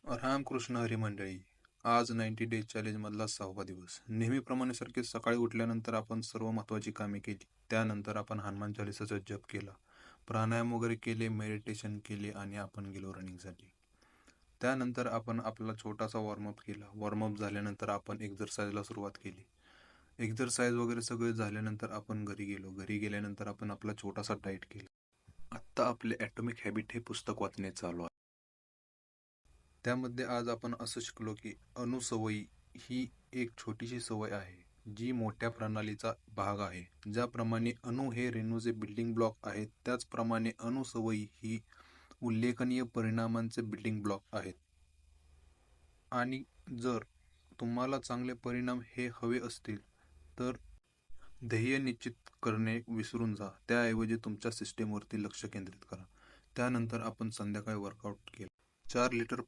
रामकृष्ण हरी मंडळी. आज 90 days challenge मधला 6वा दिवस. नेहमीप्रमाणे सारखे सकाळी उठल्यानंतर आपण सर्व महत्त्वाची कामे केली. त्यानंतर आपण हनुमान चालीसाचा जप केला, प्राणायाम वगैरे केले, मेडिटेशन केले आणि आपण गेलो रनिंगसाठी. त्यानंतर आपण आपला छोटासा वॉर्मअप केला. वॉर्मअप झाल्यानंतर आपण एक्झरसाईजला सुरुवात केली. एक्झरसाईज वगैरे सगळे झाल्यानंतर आपण घरी गेलो. घरी गेल्यानंतर आपण आपला छोटासा डाएट केला. आत्ता आपले ॲटॉमिक हॅबिट हे पुस्तक वाचणे चालू आहे. त्यामध्ये आज आपण असं शिकलो की अनुसवयी ही एक छोटीशी सवय आहे, जी मोठ्या प्रणालीचा भाग आहे. ज्याप्रमाणे अणु हे रेणूचे बिल्डिंग ब्लॉक आहेत, त्याचप्रमाणे अनुसवयी ही उल्लेखनीय परिणामांचे बिल्डिंग ब्लॉक आहेत. आणि जर तुम्हाला चांगले परिणाम हे हवे असतील, तर ध्येय निश्चित करणे विसरून जा. त्याऐवजी तुमच्या सिस्टीमवरती लक्ष केंद्रित करा. त्यानंतर आपण संध्याकाळी वर्कआउट केला. 4 लिटर